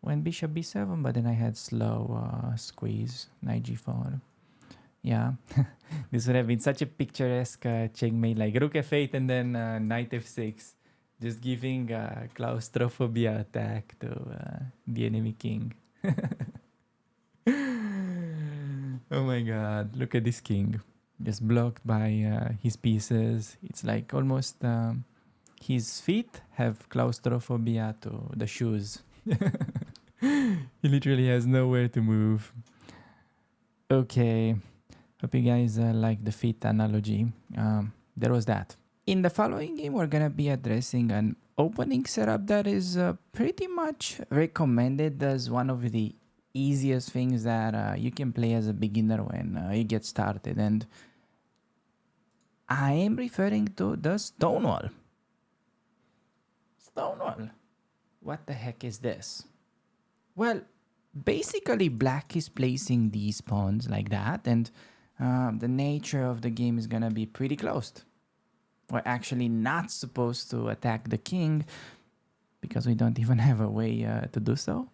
Went bishop b7, but then I had slow squeeze, knight g4. Yeah, this would have been such a picturesque checkmate, like rook f8 and then knight f6. Just giving claustrophobia attack to the enemy king. Oh my god, look at this king. Just blocked by his pieces. It's like almost his feet have claustrophobia to the shoes. He literally has nowhere to move. Okay, hope you guys like the feet analogy. There was that. In the following game, we're gonna be addressing an opening setup that is pretty much recommended as one of the easiest things that you can play as a beginner when you get started, and I am referring to the Stonewall. Stonewall. What the heck is this? Well, basically black is placing these pawns like that, and the nature of the game is gonna be pretty closed. We're actually not supposed to attack the king because we don't even have a way to do so.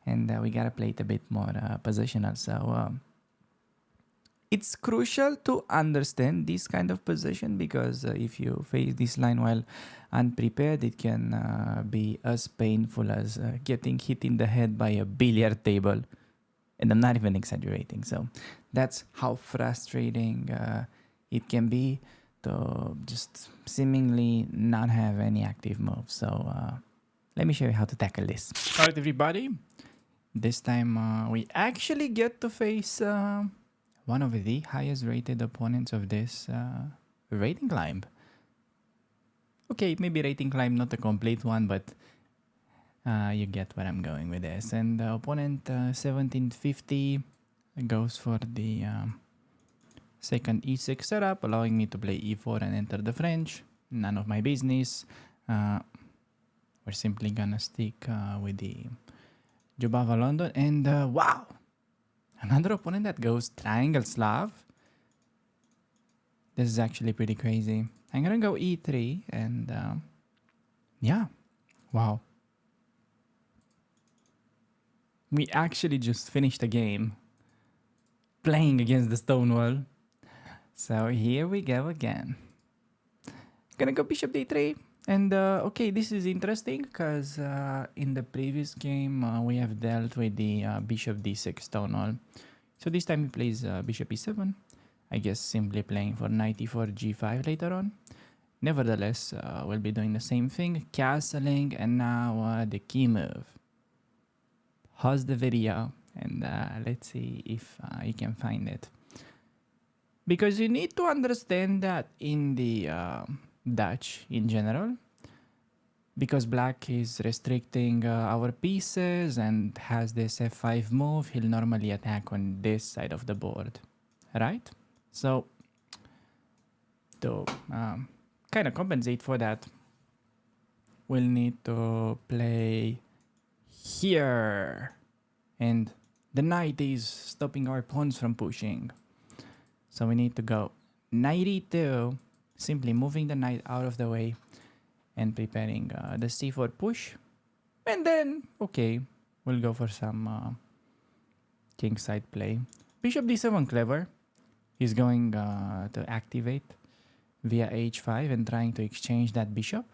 And we gotta play it a bit more positional. So it's crucial to understand this kind of position because if you face this line while unprepared, it can be as painful as getting hit in the head by a billiard table. And I'm not even exaggerating. So That's how frustrating it can be to just seemingly not have any active moves. So let me show you how to tackle this. All right, everybody. This time we actually get to face one of the highest rated opponents of this rating climb. Okay, maybe rating climb not a complete one, but you get where I'm going with this. And the opponent 1750 goes for the second e6 setup, allowing me to play e4 and enter the French. None of my business. We're simply gonna stick with the Jobava London. And wow! Another opponent that goes triangle Slav. This is actually pretty crazy. I'm gonna go e3 and yeah, wow. We actually just finished a game playing against the stone wall. So here we go again. Gonna go bishop d3. And okay, this is interesting because in the previous game we have dealt with the bishop d6 stone wall. So this time he plays bishop e7. I guess simply playing for knight e4 g5 later on. Nevertheless, we'll be doing the same thing, castling, and now the key move. Pause the video and let's see if you can find it. Because you need to understand that in the Dutch in general, because black is restricting our pieces and has this f5 move, he'll normally attack on this side of the board, right? So to kind of compensate for that, we'll need to play here, and the knight is stopping our pawns from pushing. So we need to go knight e2, simply moving the knight out of the way and preparing the c4 push. And then, okay, we'll go for some kingside play. Bishop d7 clever. He's going to activate via h5 and trying to exchange that bishop.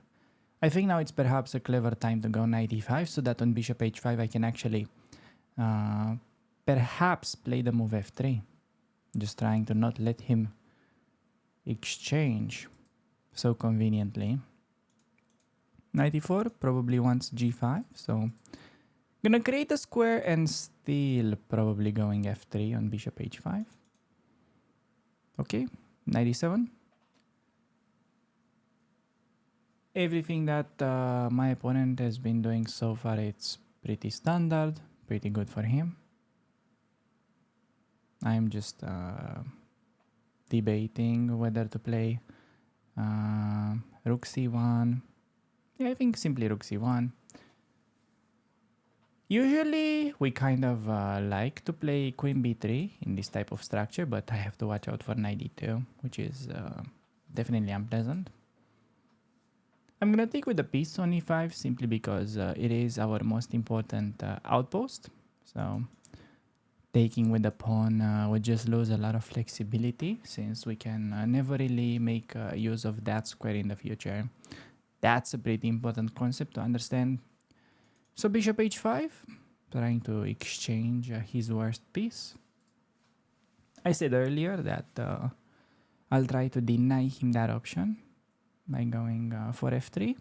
I think now it's perhaps a clever time to go knight e5 so that on bishop h5 I can actually perhaps play the move f3. Just trying to not let him exchange so conveniently. Knight e4 probably wants g5, so gonna create a square and still probably going f3 on bishop h5. Okay, knight e7. Everything that my opponent has been doing so far, it's pretty standard, pretty good for him. I'm just debating whether to play rook c1. Yeah, I think simply rook c1. Usually we kind of like to play queen b3 in this type of structure, but I have to watch out for knight d2, which is definitely unpleasant. I'm gonna take with the piece on e5 simply because it is our most important outpost. So taking with the pawn would just lose a lot of flexibility since we can never really make use of that square in the future. That's a pretty important concept to understand. So bishop h5, trying to exchange his worst piece. I said earlier that I'll try to deny him that option by going for f3.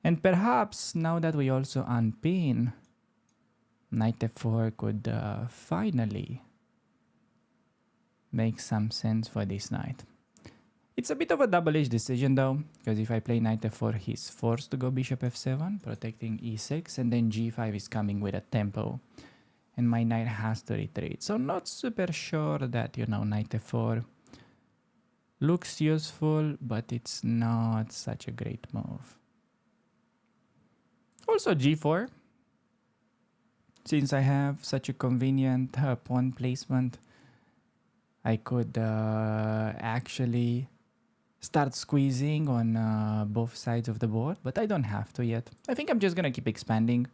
And perhaps now that we also unpin, knight f4 could finally make some sense for this knight. It's a bit of a double-edged decision though, because if I play knight f4, he's forced to go bishop f7, protecting e6, and then g5 is coming with a tempo, and my knight has to retreat. So not super sure that, you know, knight f4 looks useful, but it's not such a great move. Also g4, since I have such a convenient pawn placement, I could actually start squeezing on both sides of the board, but I don't have to yet. I think I'm just gonna keep expanding.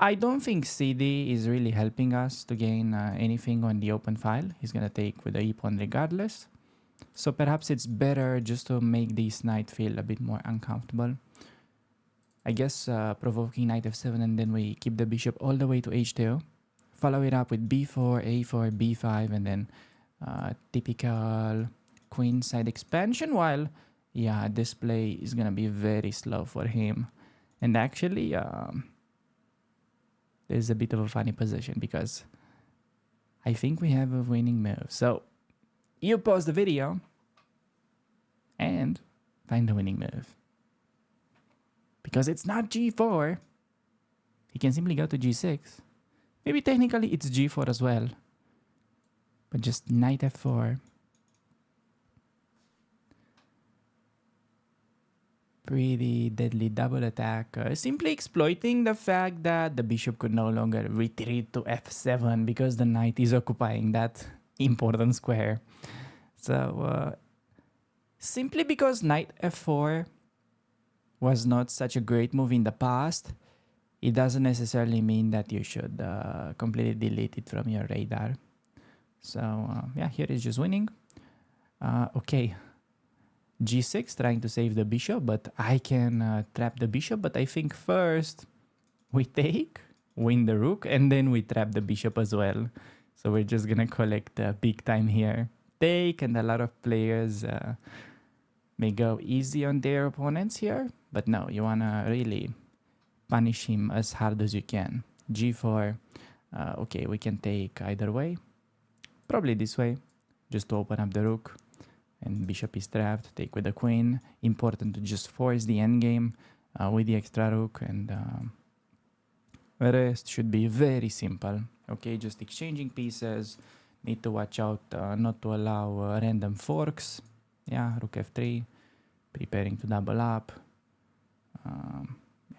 I don't think CD is really helping us to gain anything on the open file. He's gonna take with the e-pawn regardless. So perhaps it's better just to make this knight feel a bit more uncomfortable. I guess provoking knight f7 and then we keep the bishop all the way to h2. follow it up with b4, a4, b5, and then typical queen side expansion, while yeah, this play is gonna be very slow for him. And actually there's a bit of a funny position because I think we have a winning move. So you pause the video and find the winning move. Because it's not g4. He can simply go to g6. Maybe technically it's g4 as well. But just knight f4. Pretty deadly double attack. Simply exploiting the fact that the bishop could no longer retreat to f7 because the knight is occupying that important square. So simply because knight f4 was not such a great move in the past, it doesn't necessarily mean that you should completely delete it from your radar. So yeah, here is just winning. Okay, g6, trying to save the bishop, but I can trap the bishop. But I think first we take, win the rook, and then we trap the bishop as well. So we're just gonna collect big time here. Take, and a lot of players may go easy on their opponents here. But no, you wanna really punish him as hard as you can. g4, okay, we can take either way. Probably this way, just to open up the rook. And bishop is trapped, take with the queen. Important to just force the endgame with the extra rook, and the rest should be very simple. Okay, just exchanging pieces. Need to watch out not to allow random forks. Yeah, rook f3, preparing to double up.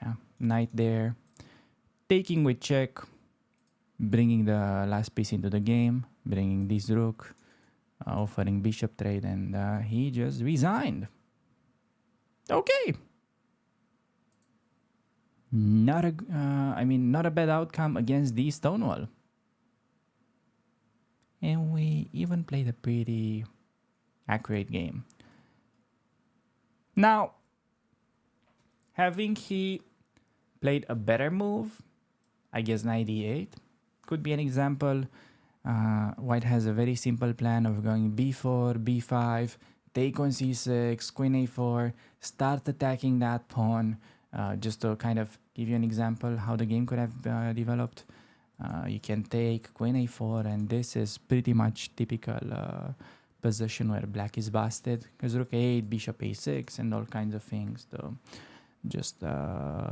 Yeah, knight there. Taking with check, bringing the last piece into the game, bringing this rook. Offering bishop trade, and he just resigned. Okay. Not a bad outcome against the Stonewall. And we even played a pretty accurate game. Now, having he played a better move, I guess knight e8 could be an example. White has a very simple plan of going b4, b5, take on c6, queen a4, start attacking that pawn. Just to kind of give you an example how the game could have developed. You can take queen a4, and this is pretty much typical position where black is busted, because rook a8, bishop a6, and all kinds of things to just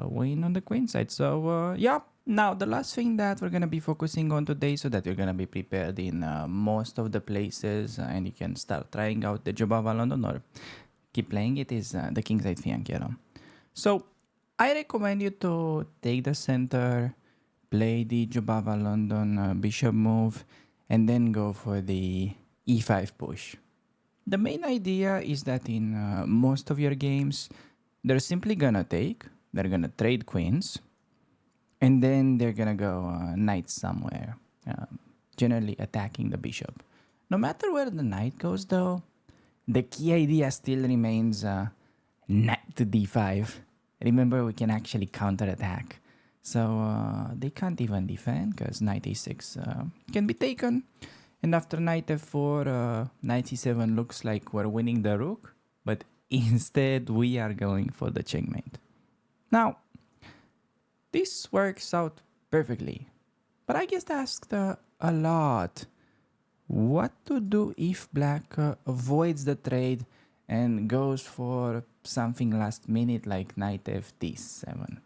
win on the queen side. So yeah. Now, the last thing that we're going to be focusing on today, so that you're going to be prepared in most of the places and you can start trying out the Jobava London or keep playing it, is the kingside fianchetto. So, I recommend you to take the center, play the Jobava London bishop move, and then go for the e5 push. The main idea is that in most of your games, they're simply going to take, they're going to trade queens, and then they're gonna go knight somewhere, generally attacking the bishop. No matter where the knight goes though, the key idea still remains knight to d5. Remember, we can actually counterattack. So they can't even defend because knight a6 can be taken. And after knight f4, knight c7 looks like we're winning the rook, but instead we are going for the checkmate. Now, this works out perfectly, but I get asked a lot what to do if black avoids the trade and goes for something last minute like knight f d7,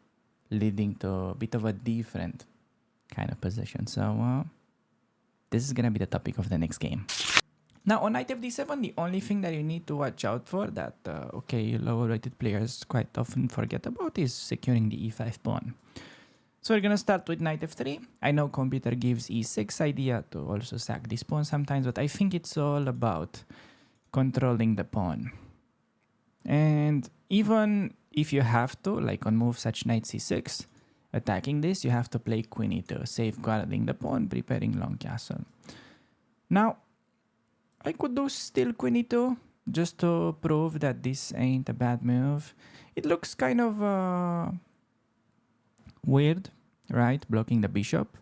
leading to a bit of a different kind of position. So this is gonna be the topic of the next game. Now on knight f d7, the only thing that you need to watch out for that lower rated players quite often forget about is securing the e5 pawn. So we're gonna start with knight f3. I know computer gives e6 idea to also sack this pawn sometimes, but I think it's all about controlling the pawn. And even if you have to, like on moves such knight c6, attacking this, you have to play queen e2, safeguarding the pawn, preparing long castle. Now, I could do still queen e2, just to prove that this ain't a bad move. It looks kind of weird, right? Blocking the bishop.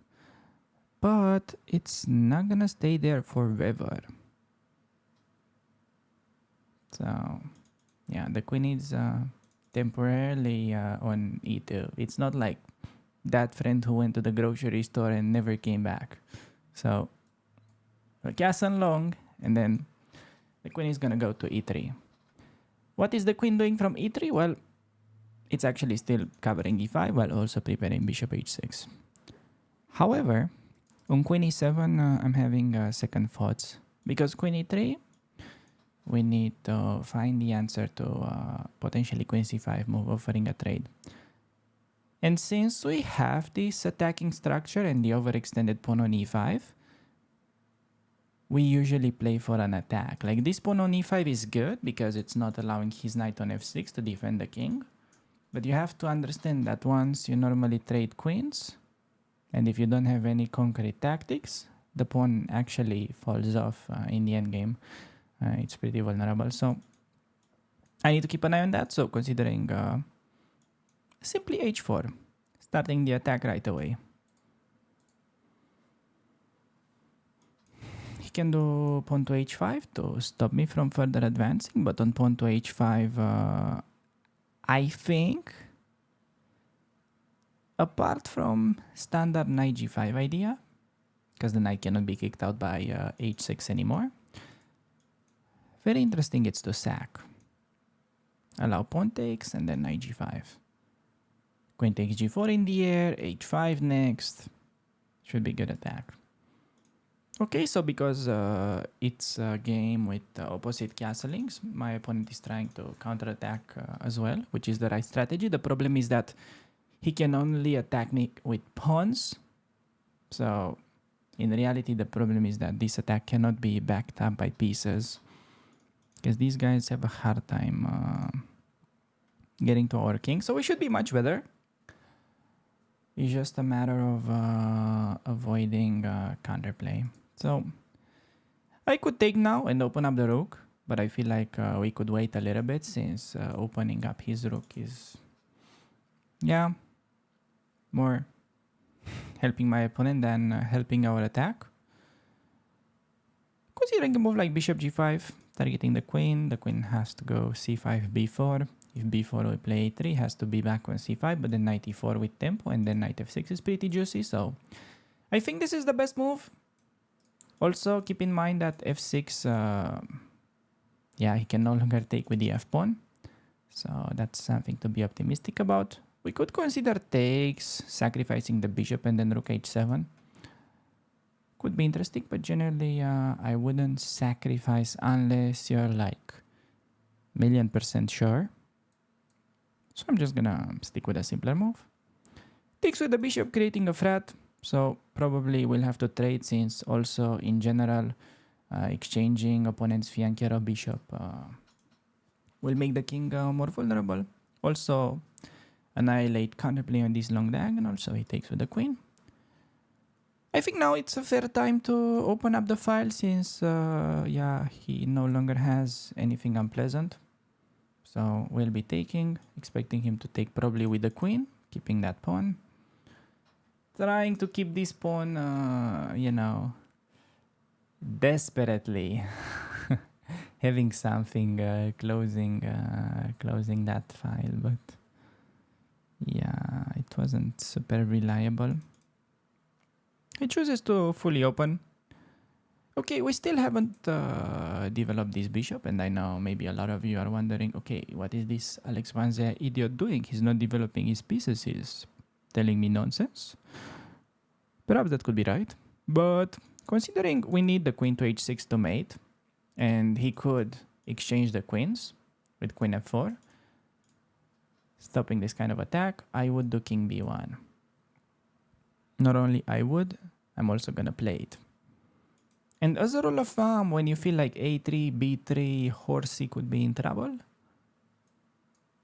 but it's not gonna stay there forever. So yeah, the queen is temporarily on e2. It's not like that friend who went to the grocery store and never came back. So the castle long, and then the queen is gonna go to e3. What is the queen doing from e3? Well, it's actually still covering e5 while also preparing bishop h6. However, on queen e7, I'm having second thoughts because queen e3, we need to find the answer to potentially queen c5 move offering a trade. And since we have this attacking structure and the overextended pawn on e5, we usually play for an attack. Like this pawn on e5 is good because it's not allowing his knight on f6 to defend the king. But you have to understand that once you normally trade queens, and if you don't have any concrete tactics, the pawn actually falls off in the endgame. It's pretty vulnerable. So I need to keep an eye on that. So considering simply h4, starting the attack right away. He can do pawn to h5 to stop me from further advancing, but on pawn to h5, I think, apart from standard knight g5 idea, because the knight cannot be kicked out by h6 anymore, very interesting it's to sack. Allow pawn takes and then knight g5. Queen takes g4 in the air, h5 next. Should be good attack. Okay, so because it's a game with opposite castlings, my opponent is trying to counterattack as well, which is the right strategy. The problem is that he can only attack me with pawns. So in reality, the problem is that this attack cannot be backed up by pieces, because these guys have a hard time getting to our king. So we should be much better. It's just a matter of avoiding counterplay. So I could take now and open up the rook, but I feel like we could wait a little bit since opening up his rook is, yeah, more helping my opponent than helping our attack. Considering a move like bishop g5, targeting the queen has to go c5, b4. If b4 we play a3, has to be back on c5, but then knight e4 with tempo, and then knight f6 is pretty juicy. So I think this is the best move. Also, keep in mind that f6, yeah, he can no longer take with the f-pawn. So that's something to be optimistic about. We could consider takes, sacrificing the bishop and then rook h7. Could be interesting, but generally I wouldn't sacrifice unless you're like 1,000,000% sure. So I'm just gonna stick with a simpler move. Takes with the bishop, creating a threat. So probably we'll have to trade, since also in general exchanging opponent's fianchetto bishop will make the king more vulnerable. Also annihilate counterplay on this long diagonal, so he takes with the queen. I think now it's a fair time to open up the file, since yeah, he no longer has anything unpleasant. So we'll be taking, expecting him to take probably with the queen, keeping that pawn. Trying to keep this pawn, you know, desperately having something closing that file, but yeah, it wasn't super reliable. He chooses to fully open. Okay, we still haven't developed this bishop, and I know maybe a lot of you are wondering, okay, what is this Alex Vanzia idiot doing? He's not developing his pieces, he's telling me nonsense. Perhaps that could be right, but considering we need the queen to h6 to mate, and he could exchange the queens with queen f4, stopping this kind of attack, I would do king b1. Not only I would, I'm also gonna play it. And as a rule of thumb, when you feel like a3, b3, horsey could be in trouble,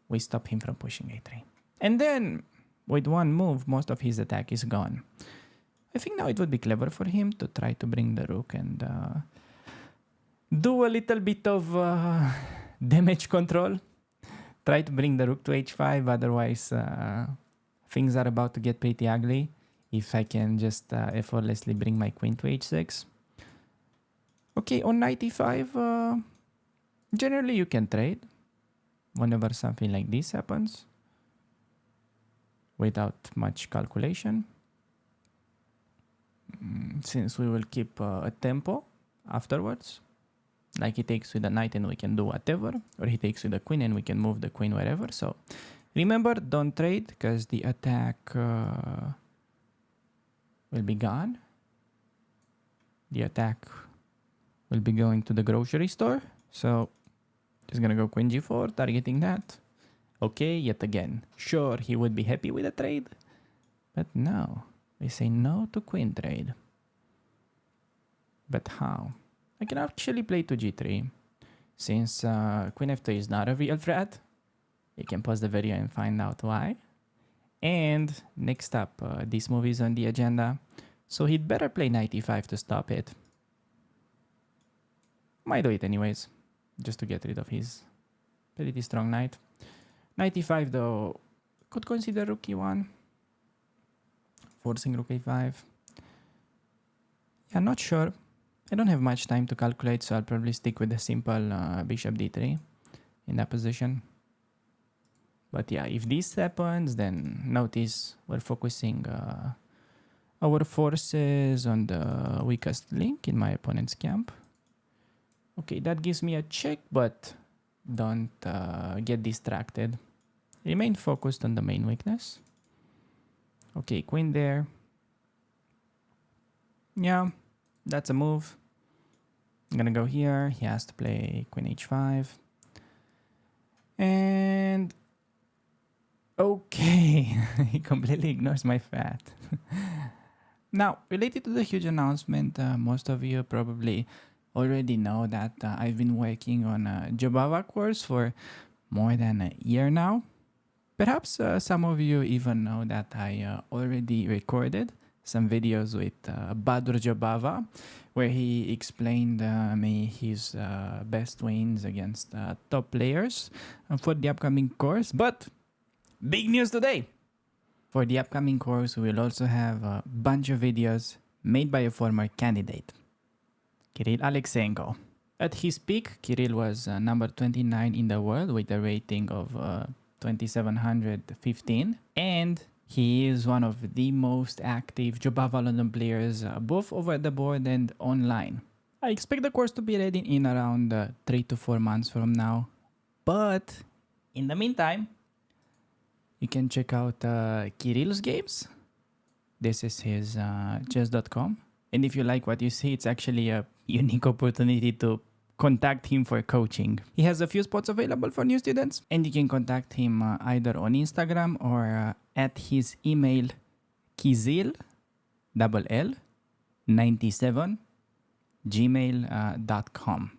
we stop him from pushing a3. And then, with one move, most of his attack is gone. I think now it would be clever for him to try to bring the rook and do a little bit of damage control. Try to bring the rook to h5, otherwise things are about to get pretty ugly. if I can just effortlessly bring my queen to h6. Okay, on knight e5, generally you can trade whenever something like this happens without much calculation. Since we will keep a tempo afterwards, like he takes with the knight and we can do whatever, or he takes with the queen and we can move the queen wherever. So remember, don't trade because the attack will be gone. The attack will be going to the grocery store. So just gonna go queen g4, targeting that. Okay, yet again. Sure, he would be happy with a trade, but no. We say no to queen trade. But how? I can actually play to g3. Since queen f2 is not a real threat, you can pause the video and find out why. And next up, this move is on the agenda. So he'd better play knight e5 to stop it. Might do it anyways, just to get rid of his pretty strong knight. Knight e5 though, could consider rook e1. Forcing rook a5. Yeah, not sure. I don't have much time to calculate, so I'll probably stick with the simple bishop d3 in that position. But yeah, if this happens, then notice we're focusing our forces on the weakest link in my opponent's camp. Okay, that gives me a check, but don't get distracted. Remain focused on the main weakness. Okay, queen there. Yeah, that's a move. I'm gonna go here. He has to play queen h5. And okay, he completely ignores my fat. Now, related to the huge announcement, most of you probably already know that I've been working on a Jobava course for more than a year now. Perhaps some of you even know that I already recorded some videos with Badur Jobava, where he explained me his best wins against top players for the upcoming course. But big news today! For the upcoming course, we will also have a bunch of videos made by a former candidate, Kirill Alexenko. At his peak, Kirill was number 29 in the world with a rating of 2715, and he is one of the most active Jobava London players both over the board and online. I expect the course to be ready in around 3 to 4 months from now, but in the meantime, you can check out Kirill's games. This is his chess.com, and if you like what you see, it's actually a unique opportunity to contact him for coaching. He has a few spots available for new students, and you can contact him either on Instagram or at his email kizil97 gmail.com.